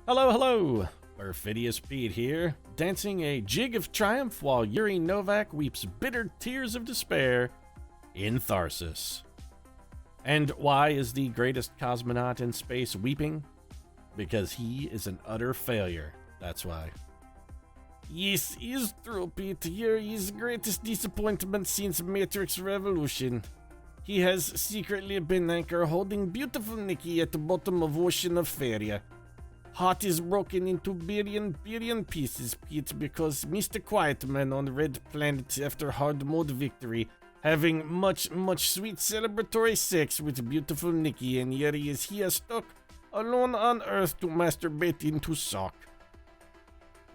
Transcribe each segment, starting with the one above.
Hello, hello! Perfidious Pete here, dancing a jig of triumph while Yuri Novak weeps bitter tears of despair in Tharsis. And why is the greatest cosmonaut in space weeping? Because he is an utter failure, that's why. Yes, it's true, Pete. Yuri is the greatest disappointment since Matrix Revolution. He has secretly been anchor holding beautiful Nikki at the bottom of ocean of Feria. Heart is broken into billion pieces, Pete, because Mr. Quietman on the Red Planet after hard mode victory, having much sweet celebratory sex with beautiful Nikki, and Yuri is here stuck alone on Earth to masturbate into sock.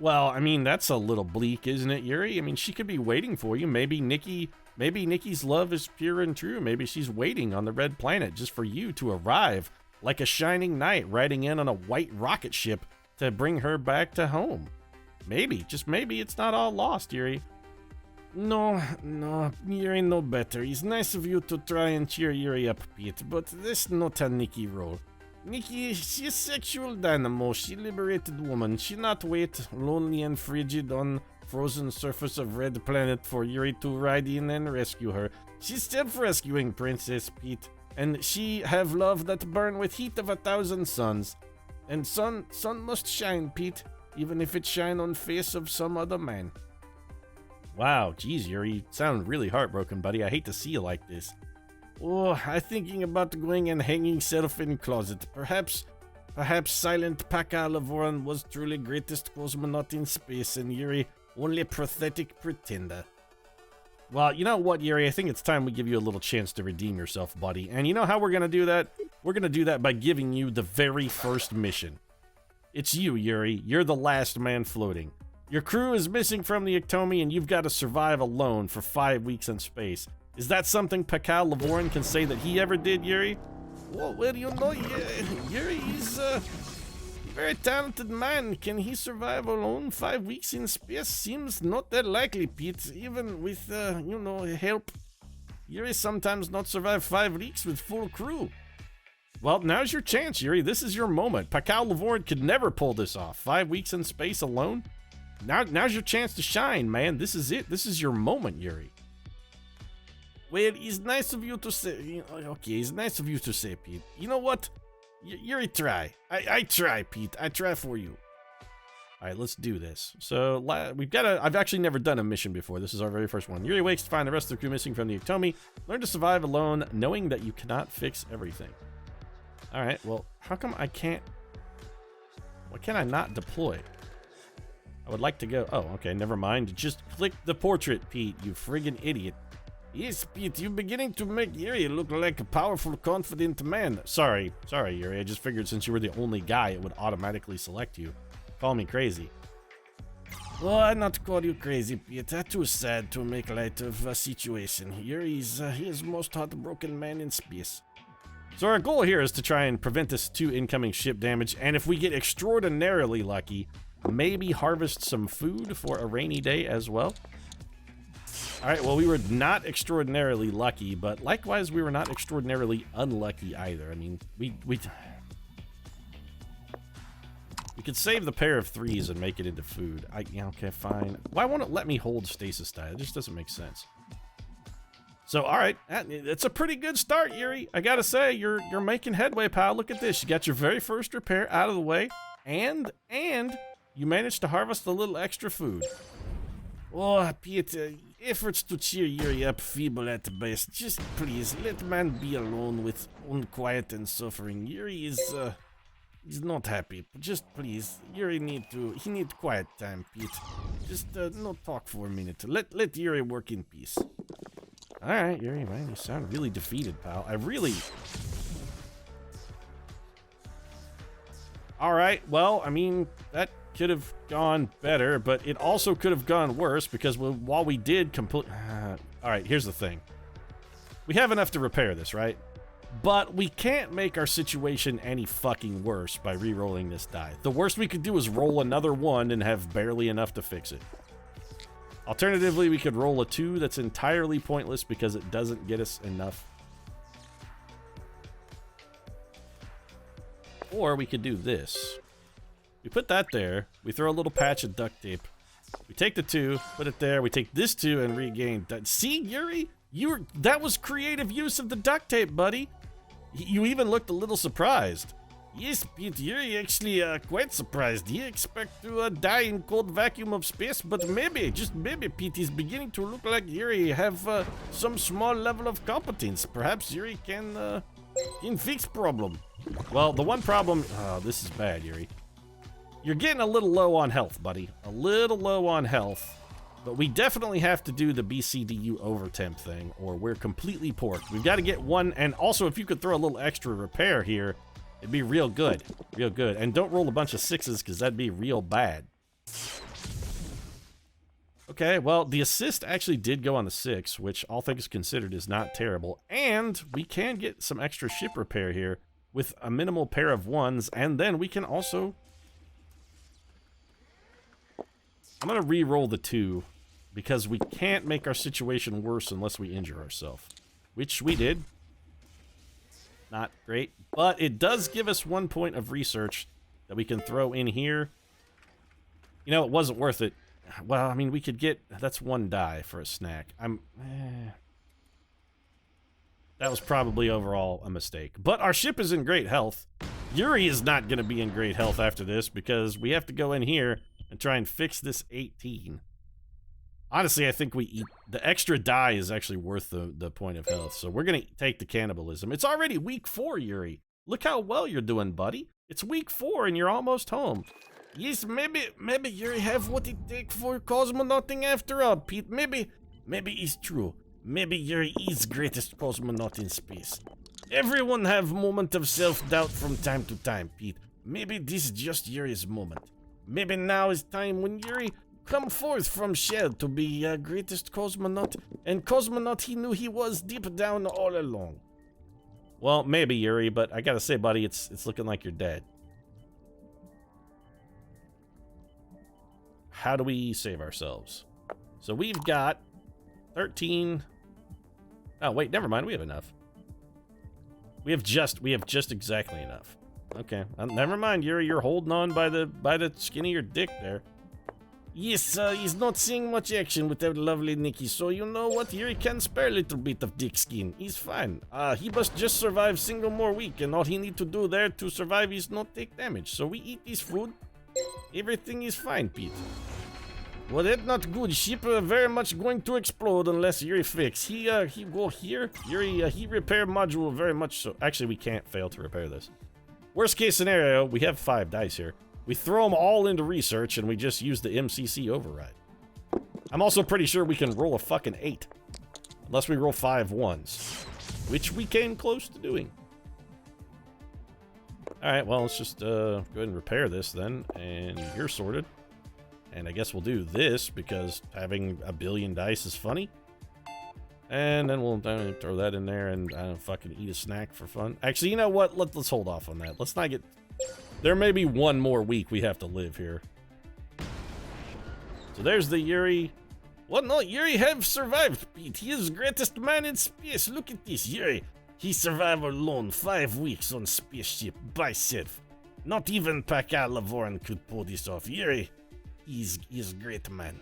Well, I mean, that's a little bleak, isn't it, Yuri? I mean, she could be waiting for you. Maybe Nikki's love is pure and true. Maybe she's waiting on the Red Planet just for you to arrive like a shining knight riding in on a white rocket ship to bring her back to home. Maybe, just maybe, it's not all lost, Yuri. No, Yuri no better. It's nice of you to try and cheer Yuri up, Pete, but that's not a Nikki role. Nikki, she's a sexual dynamo. She liberated woman. She not wait lonely and frigid on frozen surface of Red Planet for Yuri to ride in and rescue her. She's self-rescuing Princess Pete. And she have love that burn with heat of 1,000 suns. And sun must shine, Pete, even if it shine on face of some other man. Wow, geez, Yuri, you sound really heartbroken, buddy. I hate to see you like this. Oh, I'm thinking about going and hanging self in closet. Perhaps silent Paka Lavoran was truly greatest cosmonaut in space, and Yuri only a pathetic pretender. Well, you know what, Yuri? I think it's time we give you a little chance to redeem yourself, buddy. And you know how we're going to do that? We're going to do that by giving you the very first mission. It's you, Yuri. You're the last man floating. Your crew is missing from the Ectomi, and you've got to survive alone for 5 weeks in space. Is that something Pakal Lavoran can say that he ever did, Yuri? Well, you know, Yuri is very talented man. Can he survive alone 5 weeks in space? Seems not that likely, Pete. Even with, help. Yuri sometimes not survive 5 weeks with full crew. Well, now's your chance, Yuri. This is your moment. Pakal Lavoran could never pull this off. 5 weeks in space alone? Now's your chance to shine, man. This is it. This is your moment, Yuri. Well, it's nice of you to say. Okay, it's nice of you to say, Pete. You know what? Yuri, try. I try, Pete. I try for you. All right, let's do this. So we've got I've actually never done a mission before. This is our very first one. Yuri wakes to find the rest of the crew missing from the Ectomi. Learn to survive alone, knowing that you cannot fix everything. All right. Well, how come I can't? Why can't I not deploy? I would like to go. Oh, okay. Never mind. Just click the portrait, Pete. You friggin' idiot. Yes, Pete, you're beginning to make Yuri look like a powerful, confident man. Sorry, Yuri. I just figured since you were the only guy, it would automatically select you. Call me crazy. Oh, I not call you crazy, Pete. I'm too sad to make light of a situation. Yuri is he is most heartbroken man in space. So our goal here is to try and prevent this 2 incoming ship damage, and if we get extraordinarily lucky, maybe harvest some food for a rainy day as well. Alright, well, we were not extraordinarily lucky, but likewise, we were not extraordinarily unlucky either. I mean, we could save the pair of 3s and make it into food. Yeah, okay, fine. Why won't it let me hold stasis die? It just doesn't make sense. So, alright, it's a pretty good start, Yuri. I gotta say, you're making headway, pal. Look at this. You got your very first repair out of the way, and you managed to harvest a little extra food. Oh, Pete, efforts to cheer Yuri up feeble at best. Just please, let man be alone with unquiet and suffering. Yuri is, he's not happy. Just please, Yuri he need quiet time, Pete. Just, no talk for a minute. Let Yuri work in peace. Alright, Yuri, man, you sound really defeated, pal. Alright, well, I mean, that could have gone better, but it also could have gone worse because while we did complete... Alright, here's the thing. We have enough to repair this, right? But we can't make our situation any fucking worse by re-rolling this die. The worst we could do is roll another 1 and have barely enough to fix it. Alternatively, we could roll a 2 that's entirely pointless because it doesn't get us enough. Or we could do this. We put that there. We throw a little patch of duct tape. We take the 2, put it there. We take this 2 and regain. See, Yuri? That was creative use of the duct tape, buddy. You even looked a little surprised. Yes, Pete, Yuri actually quite surprised. He expect to die in cold vacuum of space, but maybe, just maybe, Pete is beginning to look like Yuri have some small level of competence. Perhaps Yuri can fix problem. Well, the one problem, this is bad, Yuri. You're getting a little low on health, buddy. A little low on health. But we definitely have to do the BCDU overtemp thing, or we're completely porked. We've got to get one, and also if you could throw a little extra repair here, it'd be real good. Real good. And don't roll a bunch of 6s, because that'd be real bad. Okay, well, the assist actually did go on the 6, which all things considered is not terrible. And we can get some extra ship repair here with a minimal pair of 1s, and then we can also... I'm going to re-roll the 2, because we can't make our situation worse unless we injure ourselves. Which we did. Not great, but it does give us 1 point of research that we can throw in here. You know, it wasn't worth it. Well, I mean, we could get... That's 1 die for a snack. That was probably overall a mistake. But our ship is in great health. Yuri is not going to be in great health after this, because we have to go in here and try and fix this 18. Honestly, I think we eat... The extra die is actually worth the point of health, so we're going to take the cannibalism. It's already week 4, Yuri. Look how well you're doing, buddy. It's week 4 and you're almost home. Yes, maybe Yuri have what it takes for cosmonauting after all, Pete. Maybe it's true. Maybe Yuri is greatest cosmonaut in space. Everyone have moment of self-doubt from time to time, Pete. Maybe this is just Yuri's moment. Maybe now is time when Yuri come forth from shell to be greatest cosmonaut, and cosmonaut he knew he was deep down all along. Well, maybe, Yuri, but I gotta say, buddy, it's looking like you're dead. How do we save ourselves? So we've got 13... Oh, wait, never mind, we have enough. We have just exactly enough. Okay, never mind, Yuri, you're holding on by the skin of your dick there. Yes, he's not seeing much action with that lovely Nikki, so you know what? Yuri can spare a little bit of dick skin. He's fine. He must just survive single more week, and all he need to do there to survive is not take damage. So we eat this food. Everything is fine, Pete. Well, that's not good. Ship very much going to explode unless Yuri fix. He go here. Yuri, he repair module very much so. Actually, we can't fail to repair this. Worst case scenario, we have 5 dice here. We throw them all into research, and we just use the MCC override. I'm also pretty sure we can roll a fucking 8. Unless we roll 5 1s. Which we came close to doing. Alright, well, let's just go ahead and repair this then. And you're sorted. And I guess we'll do this, because having a billion dice is funny. And then we'll throw that in there and fucking eat a snack for fun. Actually, you know what? Let's hold off on that. Let's not get... There may be 1 more week we have to live here. So there's the Yuri. Well, no, Yuri have survived, Pete. He is the greatest man in space. Look at this, Yuri. He survived alone 5 weeks on spaceship by self. Not even Pacal Lavoran could pull this off. Yuri, he's a great man.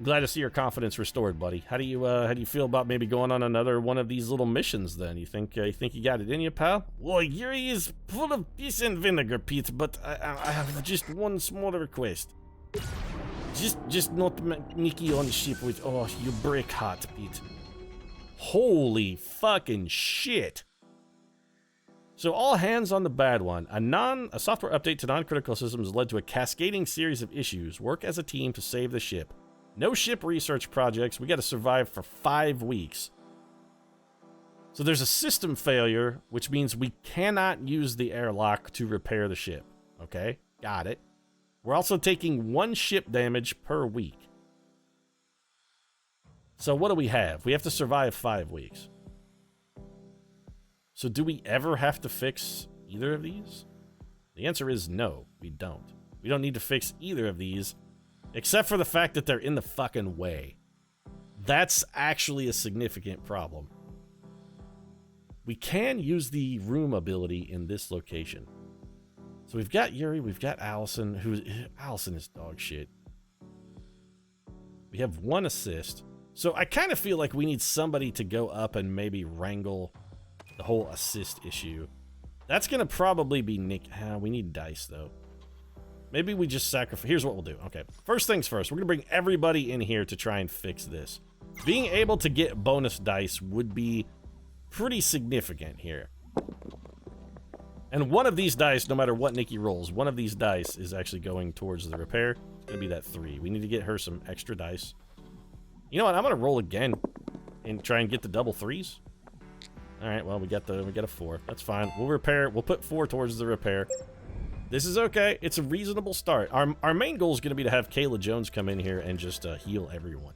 Glad to see your confidence restored, buddy. How do you feel about maybe going on another one of these little missions then? You think you got it in you, pal? Well, Yuri is full of peace and vinegar, Pete, but I have just one small request. Just not Nikki on the ship with... Oh, you break hot, Pete. Holy fucking shit. So all hands on the bad one. A software update to non-critical systems led to a cascading series of issues. Work as a team to save the ship. No ship research projects. We got to survive for 5 weeks. So there's a system failure, which means we cannot use the airlock to repair the ship. Okay, got it. We're also taking 1 ship damage per week. So what do we have? We have to survive 5 weeks. So do we ever have to fix either of these? The answer is no, we don't. We don't need to fix either of these, except for the fact that they're in the fucking way. That's actually a significant problem. We can use the room ability in this location. So we've got Yuri, we've got Allison, Allison is dog shit. We have 1 assist. So I kind of feel like we need somebody to go up and maybe wrangle the whole assist issue. That's going to probably be Nick. We need dice, though. Maybe we just sacrifice. Here's what we'll do. Okay, first things first. We're going to bring everybody in here to try and fix this. Being able to get bonus dice would be pretty significant here. And one of these dice, no matter what Nikki rolls, one of these dice is actually going towards the repair. It's going to be that 3. We need to get her some extra dice. You know what? I'm going to roll again and try and get the double 3s. All right, well, we got a 4. That's fine. We'll repair. We'll put 4 towards the repair. This is okay. It's a reasonable start. Our main goal is going to be to have Kayla Jones come in here and just heal everyone.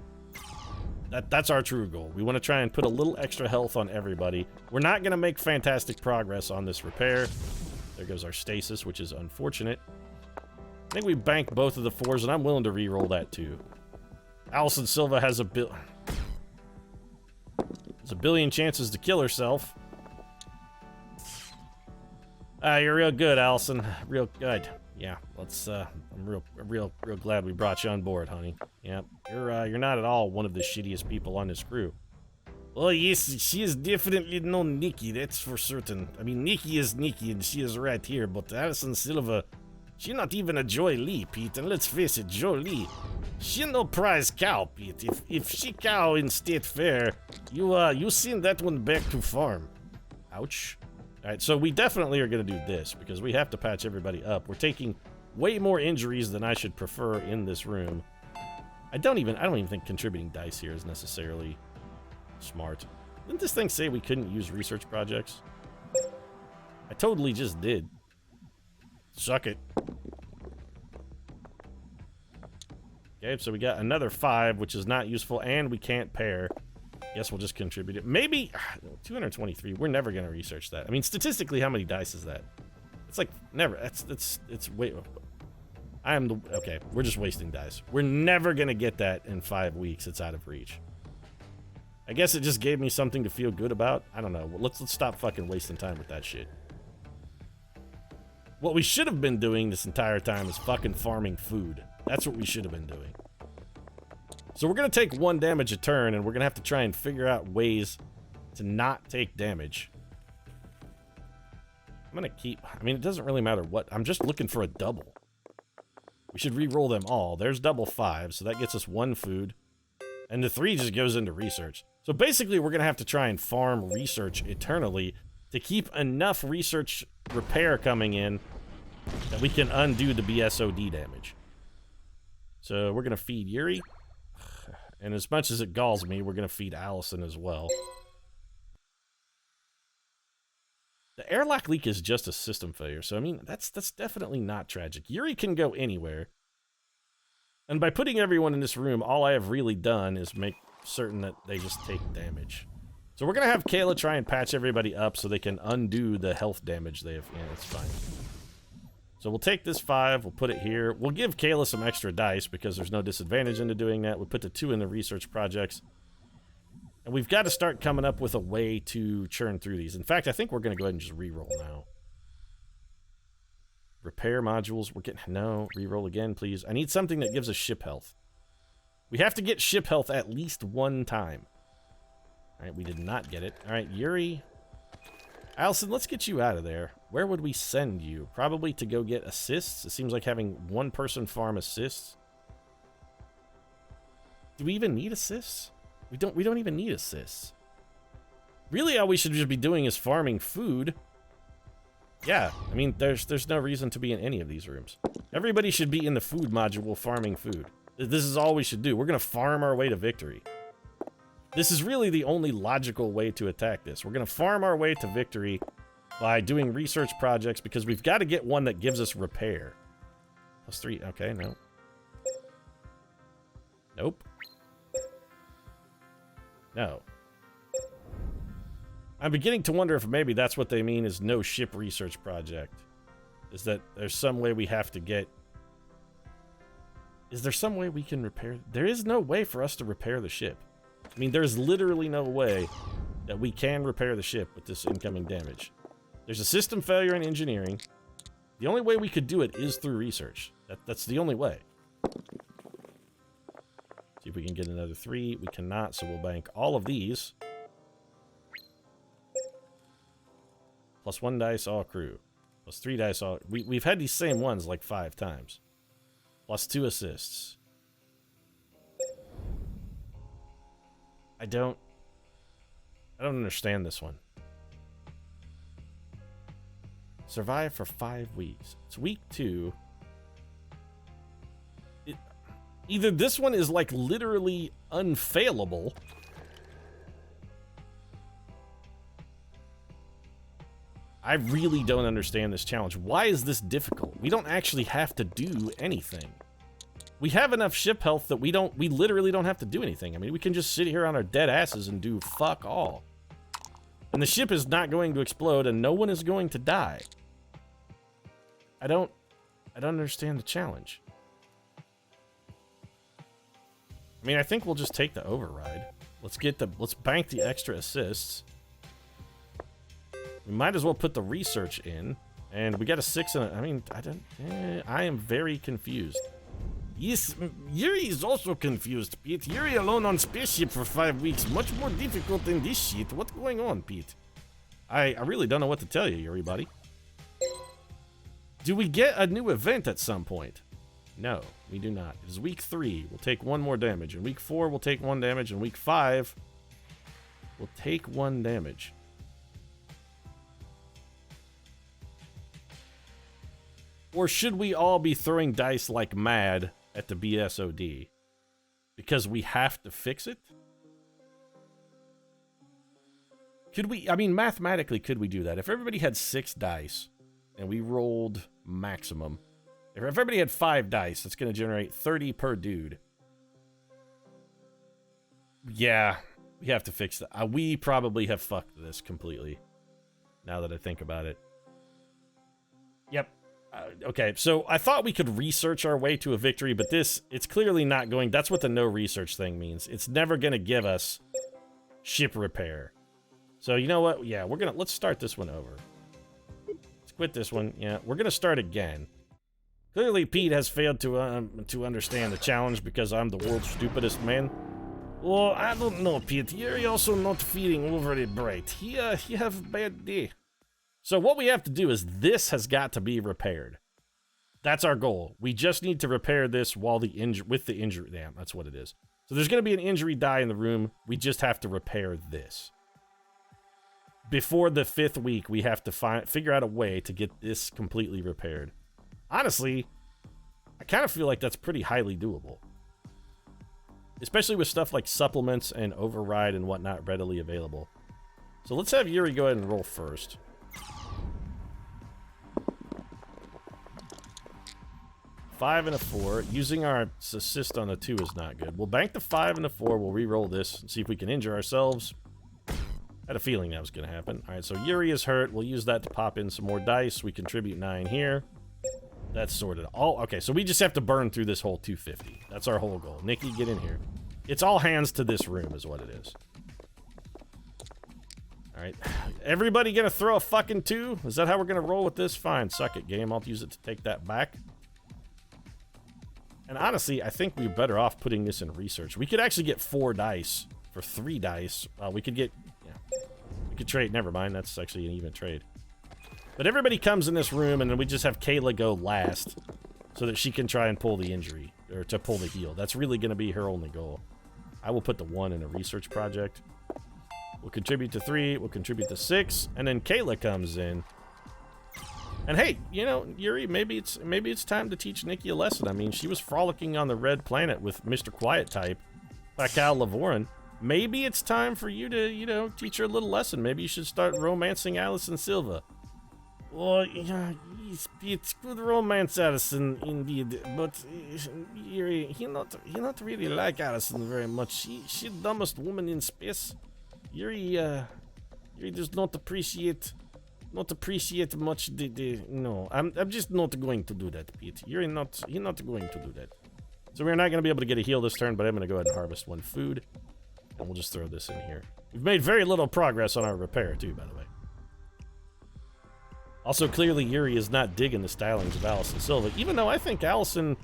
That's our true goal. We want to try and put a little extra health on everybody. We're not going to make fantastic progress on this repair. There goes our stasis, which is unfortunate. I think we banked both of the 4s, and I'm willing to re-roll that too. Allison Silva has a billion chances to kill herself. You're real good, Allison. Real good. Yeah, let's, I'm real glad we brought you on board, honey. Yeah, you're not at all one of the shittiest people on this crew. Oh, yes, she is definitely no Nikki, that's for certain. I mean, Nikki is Nikki, and she is right here, but Allison Silva, she not even a Joy Lee, Pete, and let's face it, Joy Lee, she no prize cow, Pete. If she cow in State Fair, you send that one back to farm. Ouch. Alright, so we definitely are going to do this, because we have to patch everybody up. We're taking way more injuries than I should prefer in this room. I don't even think contributing dice here is necessarily smart. Didn't this thing say we couldn't use research projects? I totally just did. Suck it. Okay, so we got another 5, which is not useful, and we can't pair. Guess we'll just contribute it. Maybe 223. We're never gonna research that. I mean, statistically, how many dice is that? It's like never. It's wait. Okay, we're just wasting dice. We're never gonna get that in 5 weeks. It's out of reach. I guess it just gave me something to feel good about. I don't know. Let's stop fucking wasting time with that shit. What we should have been doing this entire time is fucking farming food. That's what we should have been doing. So we're going to take 1 damage a turn, and we're going to have to try and figure out ways to not take damage. I'm going to keep... I mean, it doesn't really matter what... I'm just looking for a double. We should re-roll them all. There's double 5, so that gets us 1 food. And the 3 just goes into research. So basically, we're going to have to try and farm research eternally to keep enough research repair coming in that we can undo the BSOD damage. So we're going to feed Yuri. And as much as it galls me, we're going to feed Allison as well. The airlock leak is just a system failure, so I mean, that's definitely not tragic. Yuri can go anywhere. And by putting everyone in this room, all I have really done is make certain that they just take damage. So we're going to have Kayla try and patch everybody up so they can undo the health damage they have. Yeah, it's fine. So we'll take this 5, we'll put it here. We'll give Kayla some extra dice because there's no disadvantage into doing that. We'll put the 2 in the research projects. And we've got to start coming up with a way to churn through these. In fact, I think we're going to go ahead and just re-roll now. Repair modules, we're getting... No, re-roll again, please. I need something that gives us ship health. We have to get ship health at least 1 time. Alright, we did not get it. Alright, Yuri... Allison, let's get you out of there. Where would we send you? Probably to go get assists? It seems like having 1 person farm assists. Do we even need assists? We don't even need assists. Really, all we should just be doing is farming food. Yeah, I mean, there's no reason to be in any of these rooms. Everybody should be in the food module farming food. This is all we should do. We're gonna farm our way to victory. This is really the only logical way to attack this. We're going to farm our way to victory by doing research projects because we've got to get one that gives us repair. +3. Okay, no. Nope. No. I'm beginning to wonder if maybe that's what they mean is no ship research project. Is that there's some way we have to get... Is there some way we can repair... There is no way for us to repair the ship. I mean, there's literally no way that we can repair the ship with this incoming damage. There's a system failure in engineering. The only way we could do it is through research. That's the only way. See if we can get another 3. We cannot, so we'll bank all of these. Plus 1 dice all crew. Plus 3 dice all... We've had these same ones like 5 times. Plus 2 assists. I don't understand this one. Survive for 5 weeks. It's week 2. Either this one is like literally unfailable. I really don't understand this challenge. Why is this difficult? We don't actually have to do anything. We have enough ship health that we literally don't have to do anything. I mean, we can just sit here on our dead asses and do fuck all. And the ship is not going to explode and no one is going to die. I don't understand the challenge. I mean, I think we'll just take the override. Let's bank the extra assists. We might as well put the research in. And we got a 6 and I mean, I am very confused. Yes, Yuri is also confused, Pete. Yuri alone on spaceship for 5 weeks. Much more difficult than this shit. What's going on, Pete? I really don't know what to tell you, Yuri, buddy. Do we get a new event at some point? No, we do not. It is week 3. We'll take 1 more damage. In week 4, we'll take 1 damage. In week 5, we'll take 1 damage. Or should we all be throwing dice like mad at the BSOD? Because we have to fix it? Could we, I mean, mathematically, could we do that? If everybody had 6 dice and we rolled maximum, if everybody had 5 dice, that's going to generate 30 per dude. Yeah, we have to fix that. We probably have fucked this completely, now that I think about it. Yep. Okay, so I thought we could research our way to a victory, but it's clearly not going. That's what the no research thing means. It's never going to give us ship repair. So you know what? Yeah, let's start this one over. Let's quit this one. Yeah, we're going to start again. Clearly, Pete has failed to understand the challenge because I'm the world's stupidest man. Well, I don't know, Pete. You're also not feeling overly bright. He have a bad day. So what we have to do is this has got to be repaired. That's our goal. We just need to repair this while with the injury. Damn, that's what it is. So there's going to be an injury die in the room. We just have to repair this. Before the 5th week, we have to figure out a way to get this completely repaired. Honestly, I kind of feel like that's pretty highly doable. Especially with stuff like supplements and override and whatnot readily available. So let's have Yuri go ahead and roll first. 5 and a 4. Using our assist on the 2 is not good. We'll bank the 5 and the 4. We'll re-roll this and see if we can injure ourselves. Had a feeling that was going to happen. All right, so Yuri is hurt. We'll use that to pop in some more dice. We contribute 9 here. That's sorted. Okay, so we just have to burn through this whole 250. That's our whole goal. Nikki, get in here. It's all hands to this room is what it is. All right. Everybody going to throw a fucking 2? Is that how we're going to roll with this? Fine. Suck it, game. I'll use it to take that back. And honestly, I think we're better off putting this in research. We could actually get 4 dice for 3 dice. We could get... Yeah. We could trade. Never mind. That's actually an even trade. But everybody comes in this room, and then we just have Kayla go last so that she can try and pull the injury, or to pull the heal. That's really going to be her only goal. I will put the 1 in a research project. We'll contribute to 3. We'll contribute to 6. And then Kayla comes in. And hey, you know, Yuri, maybe it's time to teach Nikki a lesson. I mean, she was frolicking on the red planet with Mr. Quiet Type, Pascal Lavorin. Maybe it's time for you to, you know, teach her a little lesson. Maybe you should start romancing Alison Silva. Well, yeah, it's good romance, Alison, indeed. But Yuri, he not really like Alison very much. She the dumbest woman in space. Yuri does not appreciate much no. I'm just not going to do that, Pete. You're not going to do that. So we're not going to be able to get a heal this turn, but I'm going to go ahead and harvest 1 food. And we'll just throw this in here. We've made very little progress on our repair, too, by the way. Also, clearly Yuri is not digging the stylings of Allison Silva, even though I think Allison's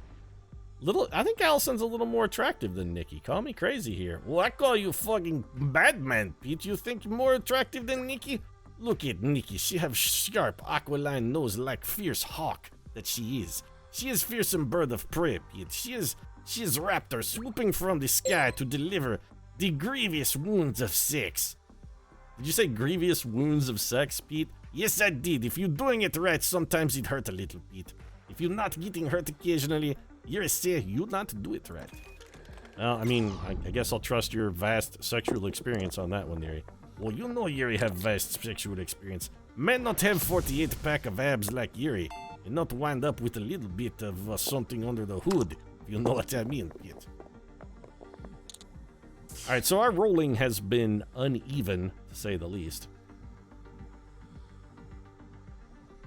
a little more attractive than Nikki. Call me crazy here. Well, I call you fucking Batman, Pete. You think you're more attractive than Nikki? Look at Nikki. She have sharp, aquiline nose like fierce hawk that she is. She is fearsome bird of prey, Pete. She is raptor swooping from the sky to deliver the grievous wounds of sex. Did you say grievous wounds of sex, Pete? Yes, I did. If you're doing it right, sometimes it hurt a little, Pete. If you're not getting hurt occasionally, you're a say you not do it right. Well, I mean, I guess I'll trust your vast sexual experience on that one, Yuri. Well, you know Yuri have vast sexual experience. Men not have 48 pack of abs like Yuri, and not wind up with a little bit of something under the hood, if you know what I mean, Pete. Alright, so our rolling has been uneven, to say the least.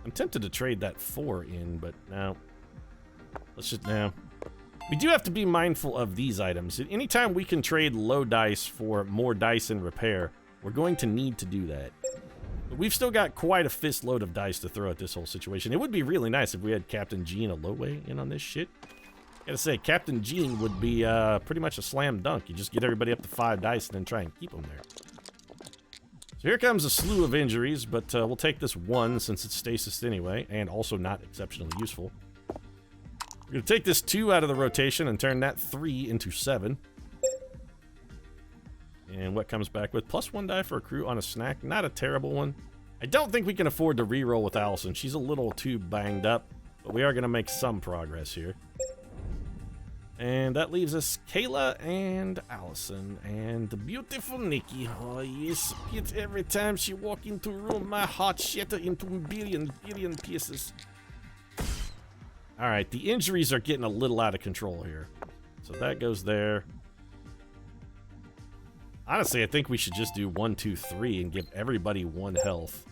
I'm tempted to trade that 4 in, but no. Let's just, no. We do have to be mindful of these items. Anytime we can trade low dice for more dice and repair, we're going to need to do that. But we've still got quite a fist load of dice to throw at this whole situation. It would be really nice if we had Captain Gene Aloway in on this shit. Gotta say, Captain Gene would be pretty much a slam dunk. You just get everybody up to 5 dice and then try and keep them there. So here comes a slew of injuries, but we'll take this 1 since it's stasis anyway, and also not exceptionally useful. We're gonna take this 2 out of the rotation and turn that 3 into 7. And what comes back with +1 die for a crew on a snack, not a terrible one. I don't think we can afford to reroll with Allison. She's a little too banged up, but we are gonna make some progress here. And that leaves us Kayla and Allison and the beautiful Nikki. Oh yes, Pete, every time she walk into a room, my heart shatter into a billion pieces. Alright, the injuries are getting a little out of control here. So that goes there. Honestly, I think we should just do 1, 2, 3 and give everybody 1 health.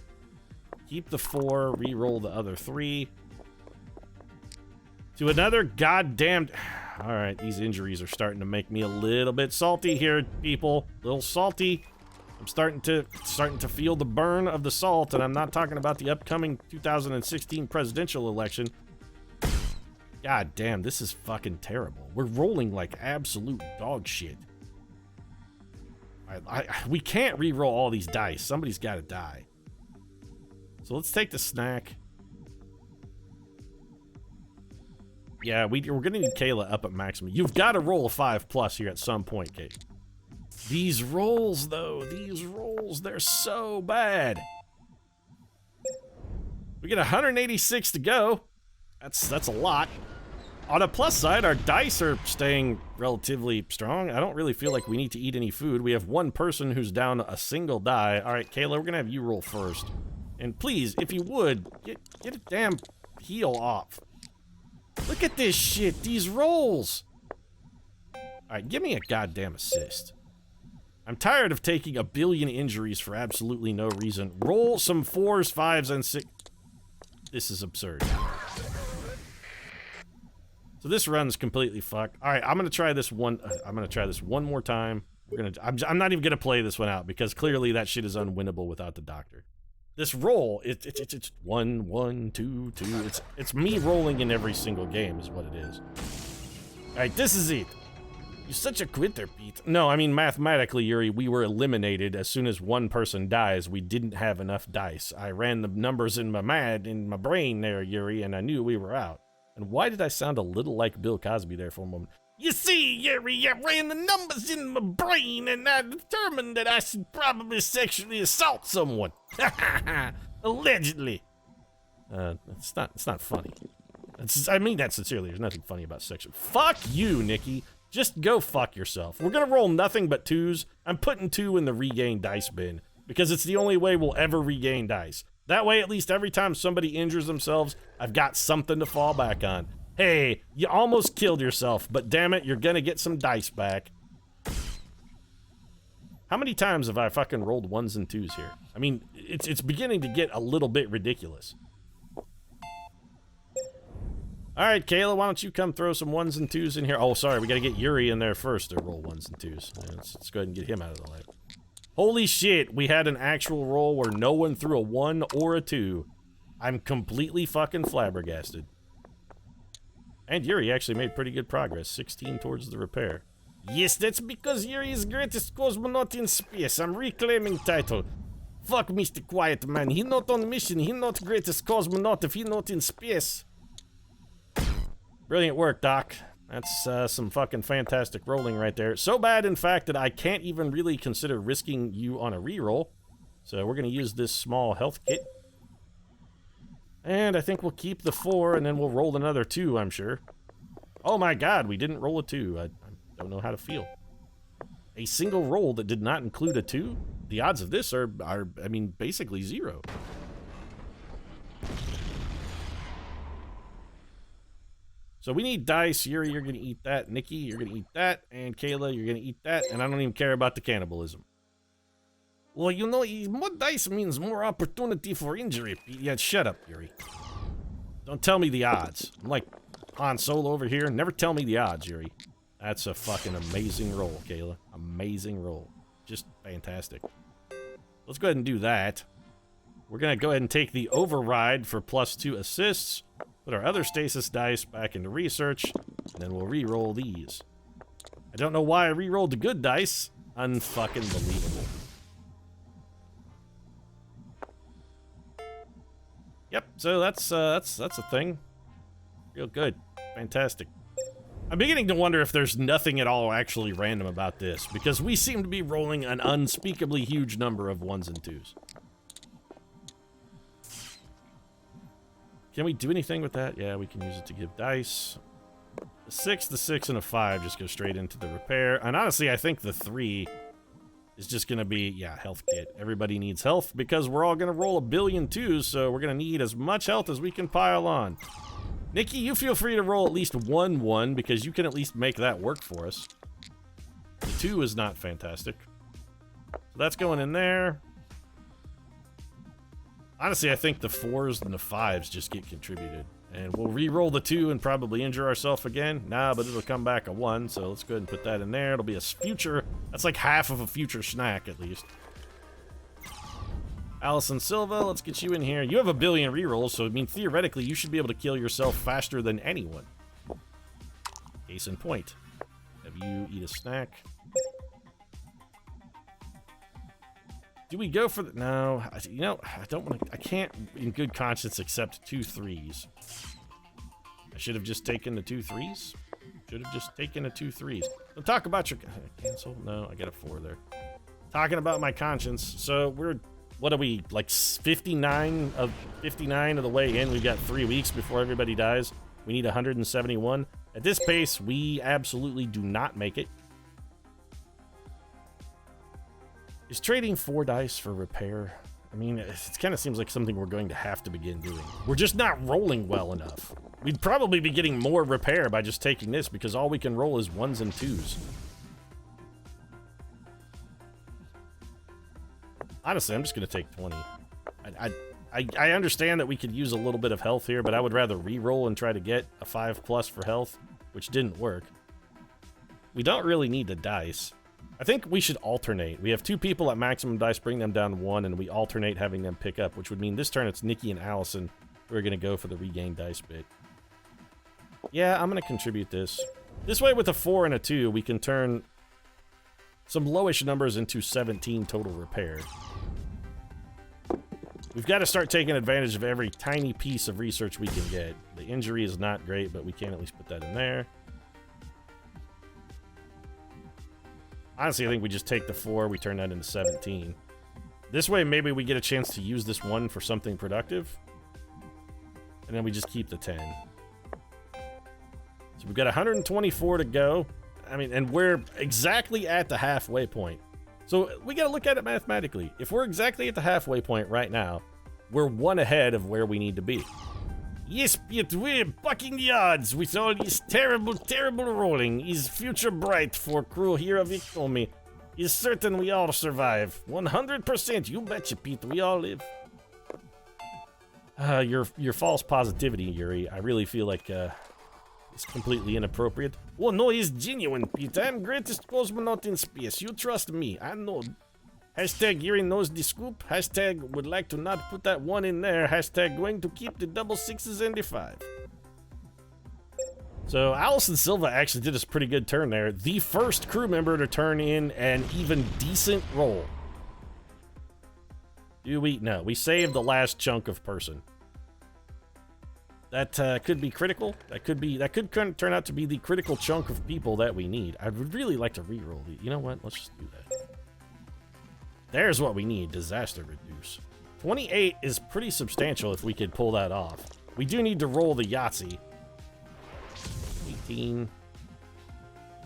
Keep the 4, re-roll the other 3. To another goddamned... Alright, these injuries are starting to make me a little bit salty here, people. A little salty. I'm starting to feel the burn of the salt, and I'm not talking about the upcoming 2016 presidential election. God damn, this is fucking terrible. We're rolling like absolute dog shit. We can't re-roll all these dice. Somebody's got to die. So let's take the snack. Yeah, we're gonna need Kayla up at maximum. You've got to roll a 5+ here at some point, Kate. These rolls, though, they're so bad. We get 186 to go. That's a lot. On a plus side, our dice are staying relatively strong. I don't really feel like we need to eat any food. We have 1 person who's down a single die. All right, Kayla, we're gonna have you roll first. And please, if you would, get a damn heal off. Look at this shit, these rolls. Alright, give me a goddamn assist. I'm tired of taking a billion injuries for absolutely no reason. Roll some 4s, 5s, and 6. This is absurd. So this run's completely fucked. Alright, I'm gonna try this one. I'm gonna try this one more time. I'm not even gonna play this one out because clearly that shit is unwinnable without the doctor. This roll, it's 1, 1, 2, 2. It's me rolling in every single game is what it is. Alright, this is it. You're such a quitter, Pete. No, I mean mathematically, Yuri, we were eliminated as soon as 1 person dies. We didn't have enough dice. I ran the numbers in my brain there, Yuri, and I knew we were out. And why did I sound a little like Bill Cosby there for a moment? You see, Yuri, I ran the numbers in my brain, and I determined that I should probably sexually assault someone. Allegedly. It's not funny. I mean that sincerely. There's nothing funny about sexual. Fuck you, Nikki. Just go fuck yourself. We're gonna roll nothing but 2s. I'm putting 2 in the regain dice bin because it's the only way we'll ever regain dice. That way, at least every time somebody injures themselves, I've got something to fall back on. Hey, you almost killed yourself, but damn it, you're gonna get some dice back. How many times have I fucking rolled 1s and 2s here? I mean, it's beginning to get a little bit ridiculous. Alright, Kayla, why don't you come throw some 1s and 2s in here? Oh, sorry, we gotta get Yuri in there first to roll 1s and 2s. Yeah, let's go ahead and get him out of the way. Holy shit, we had an actual roll where no one threw a 1 or a 2. I'm completely fucking flabbergasted. And Yuri actually made pretty good progress, 16 towards the repair. Yes, that's because Yuri is greatest cosmonaut in space. I'm reclaiming title. Fuck Mr. Quiet Man. He not on mission. He not greatest cosmonaut if he not in space. Brilliant work, Doc. That's some fucking fantastic rolling right there. So bad, in fact, that I can't even really consider risking you on a reroll. So we're going to use this small health kit. And I think we'll keep the 4, and then we'll roll another 2, I'm sure. Oh my god, we didn't roll a 2. I don't know how to feel. A single roll that did not include a 2? The odds of this are I mean, basically 0. So we need dice. Yuri, you're going to eat that. Nikki, you're going to eat that. And Kayla, you're going to eat that. And I don't even care about the cannibalism. Well, you know, more dice means more opportunity for injury. Yeah, shut up, Yuri. Don't tell me the odds. I'm like Han Solo over here. Never tell me the odds, Yuri. That's a fucking amazing roll, Kayla. Amazing roll. Just fantastic. Let's go ahead and do that. We're going to go ahead and take the override for +2 assists. Put our other stasis dice back into research. And then we'll re-roll these. I don't know why I re-rolled the good dice. Unfucking believable. Yep, so that's a thing. Real good. Fantastic. I'm beginning to wonder if there's nothing at all actually random about this, because we seem to be rolling an unspeakably huge number of 1s and 2s. Can we do anything with that? Yeah, we can use it to give dice. The 6, the 6, and a 5 just go straight into the repair. And honestly, I think the 3 is just going to be, yeah, health kit. Everybody needs health because we're all going to roll a billion 2s, so we're going to need as much health as we can pile on. Nikki, you feel free to roll at least 1 1 because you can at least make that work for us. The 2 is not fantastic. So that's going in there. Honestly, I think the 4s and the 5s just get contributed. And we'll re-roll the 2 and probably injure ourselves again. Nah, but it'll come back a 1, so let's go ahead and put that in there. It'll be a future... That's like half of a future snack, at least. Allison Silva, let's get you in here. You have a billion re-rolls, so I mean, theoretically, you should be able to kill yourself faster than anyone. Case in point. Have you eat a snack? Do we go for the... No, you know, I don't want to... I can't, in good conscience, accept 2 3s. I should have just taken the 2 3s. Should have just taken the 2 3s. Don't talk about your... Cancel? No, I got a 4 there. Talking about my conscience. So we're... What are we, like 59 of the way in? We've got 3 weeks before everybody dies. We need 171. At this pace, we absolutely do not make it. Is trading 4 dice for repair? I mean, it kind of seems like something we're going to have to begin doing. We're just not rolling well enough. We'd probably be getting more repair by just taking this because all we can roll is 1s and 2s. Honestly, I'm just going to take 20. I understand that we could use a little bit of health here, but I would rather re-roll and try to get a 5+ for health, which didn't work. We don't really need the dice. I think we should alternate. We have 2 people at maximum dice, bring them down to 1, and we alternate having them pick up, which would mean this turn it's Nikki and Allison who are going to go for the regained dice bit. Yeah, I'm going to contribute this. This way, with a 4 and a 2, we can turn some lowish numbers into 17 total repair. We've got to start taking advantage of every tiny piece of research we can get. The injury is not great, but we can at least put that in there. Honestly, I think we just take the 4, we turn that into 17. This way, maybe we get a chance to use this 1 for something productive. And then we just keep the 10. So we've got 124 to go. I mean, and we're exactly at the halfway point. So we got to look at it mathematically. If we're exactly at the halfway point right now, we're 1 ahead of where we need to be. Yes, but we're bucking the odds with all this terrible, terrible rolling. Is future bright for crew hero Victomi? Is certain we all survive. 100%, you betcha, Pete, we all live. Your false positivity, Yuri, I really feel like it's completely inappropriate. Oh no, it's genuine, Pete. I'm greatest cosmonaut in space. You trust me. I know. Hashtag Yuri knows the scoop. Hashtag would like to not put that 1 in there. Hashtag going to keep the double 6s and the 5. So Allison Silva actually did us a pretty good turn there. The first crew member to turn in an even decent roll. Do we? No, we saved the last chunk of person. That could be critical. That could turn out to be the critical chunk of people that we need. I would really like to re-roll these. You know what? Let's just do that. There's what we need. Disaster reduce. 28 is pretty substantial if we could pull that off. We do need to roll the Yahtzee. 18.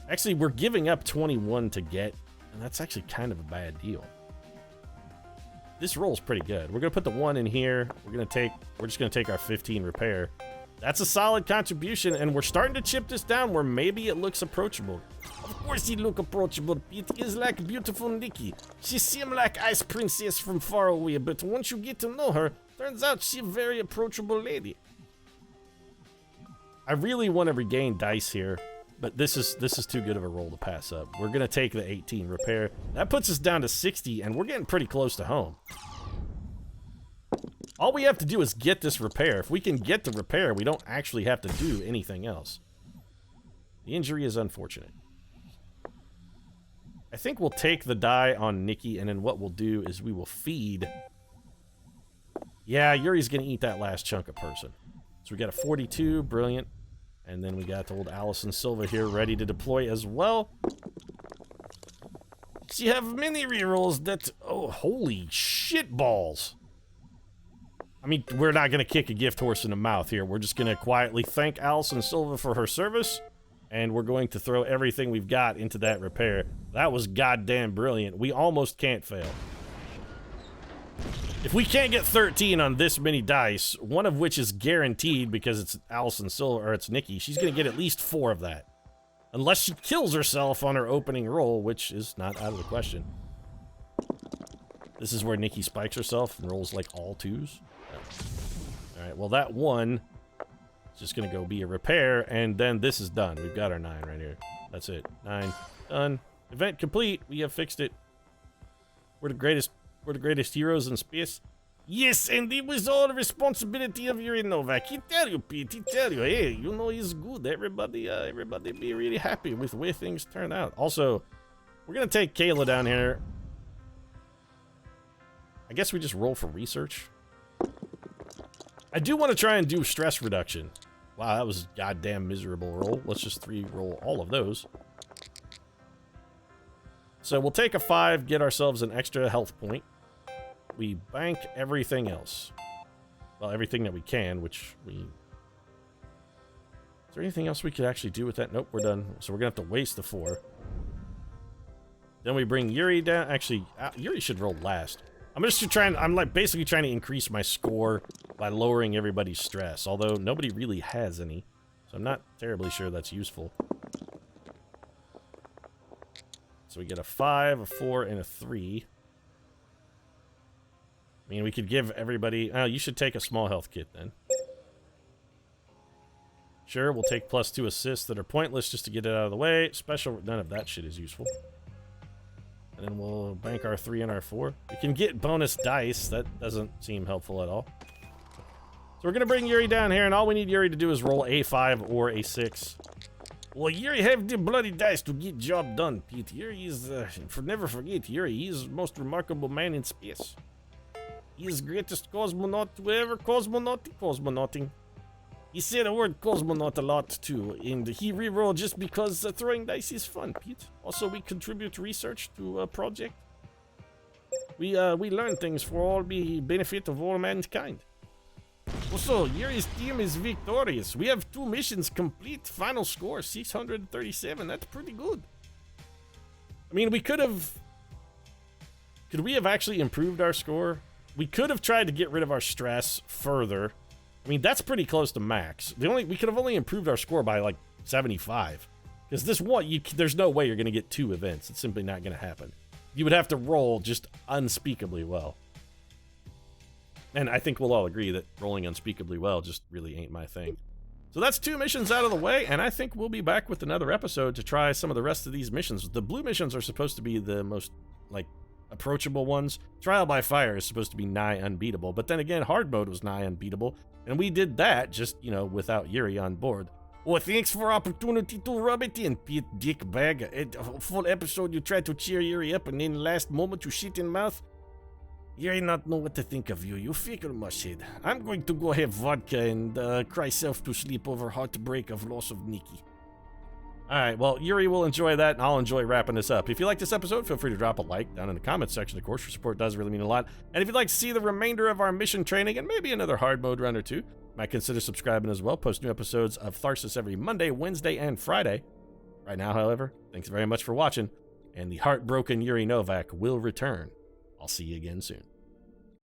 Actually, we're giving up 21 to get, and that's actually kind of a bad deal. This roll's pretty good. We're gonna put the 1 in here. We're just gonna take our 15 repair. That's a solid contribution, and we're starting to chip this down where maybe it looks approachable. Of course he look approachable. It is like beautiful Nikki. She seem like ice princess from far away, but once you get to know her, turns out she a very approachable lady. I really want to regain dice here, but this is too good of a roll to pass up. We're gonna take the 18 repair. That puts us down to 60, and we're getting pretty close to home. All we have to do is get this repair. If we can get the repair, we don't actually have to do anything else. The injury is unfortunate. I think we'll take the die on Nikki, and then what we'll do is we will feed. Yeah, Yuri's gonna eat that last chunk of person. So we got a 42, brilliant. And then we got old Allison Silva here ready to deploy as well. She have many rerolls that, oh, holy shit balls. I mean, we're not going to kick a gift horse in the mouth here. We're just going to quietly thank Allison Silva for her service, and we're going to throw everything we've got into that repair. That was goddamn brilliant. We almost can't fail. If we can't get 13 on this many dice, one of which is guaranteed because it's Allison Silva, or it's Nikki, she's going to get at least 4 of that. Unless she kills herself on her opening roll, which is not out of the question. This is where Nikki spikes herself and rolls like all 2s. Alright, well that 1 is just going to go be a repair, and then this is done. We've got our 9 right here. That's it. 9. Done. Event complete. We have fixed it. We're the greatest heroes in space. Yes, and it was all the responsibility of Yuri Novak. He tell you, Pete. He tell you, hey, you know he's good. Everybody be really happy with the way things turn out. Also, we're gonna take Kayla down here. I guess we just roll for research. I do want to try and do stress reduction. Wow, that was a goddamn miserable roll. Let's just 3-roll all of those. So we'll take a 5, get ourselves an extra health point. We bank everything else. Well, everything that we can, which we... Is there anything else we could actually do with that? Nope, we're done. So we're going to have to waste the 4. Then we bring Yuri down. Actually, Yuri should roll last. I'm like basically trying to increase my score by lowering everybody's stress, although nobody really has any. So I'm not terribly sure that's useful. So we get a 5, a 4, and a 3. I mean, we could give everybody... Oh, you should take a small health kit, then. Sure, we'll take +2 assists that are pointless just to get it out of the way. Special... None of that shit is useful. And then we'll bank our 3 and our 4. We can get bonus dice. That doesn't seem helpful at all. So we're going to bring Yuri down here, and all we need Yuri to do is roll a 5 or a 6. Well, Yuri have the bloody dice to get job done, Pete. Yuri is, never forget, Yuri, he is the most remarkable man in space. He is the greatest cosmonaut to ever cosmonauting. He said the word cosmonaut a lot, too, and he rerolled just because throwing dice is fun, Pete. Also, we contribute research to a project. We learn things for all the benefit of all mankind. Also, Yuri's team is victorious. We have 2 missions complete. Final score, 637. That's pretty good. I mean, we could have... Could we have actually improved our score? We could have tried to get rid of our stress further. I mean, that's pretty close to max. We could have only improved our score by, like, 75. Because this one, there's no way you're going to get 2 events. It's simply not going to happen. You would have to roll just unspeakably well. And I think we'll all agree that rolling unspeakably well just really ain't my thing. So that's 2 missions out of the way, and I think we'll be back with another episode to try some of the rest of these missions. The blue missions are supposed to be the most, like, approachable ones. Trial by Fire is supposed to be nigh unbeatable, but then again, hard mode was nigh unbeatable, and we did that just, without Yuri on board. Oh, thanks for opportunity to rub it in, Pete Dickbag. A full episode you tried to cheer Yuri up, and in last moment you shit in mouth. Yuri not know what to think of you. You fickle mushhead. I'm going to go have vodka and cry self to sleep over heartbreak of loss of Nikki. Alright, well, Yuri will enjoy that, and I'll enjoy wrapping this up. If you like this episode, feel free to drop a like down in the comments section. Of course, your support does really mean a lot. And if you'd like to see the remainder of our mission training and maybe another hard mode run or two, might consider subscribing as well. Post new episodes of Tharsis every Monday, Wednesday, and Friday. Right now, however, thanks very much for watching, and the heartbroken Yuri Novak will return. I'll see you again soon.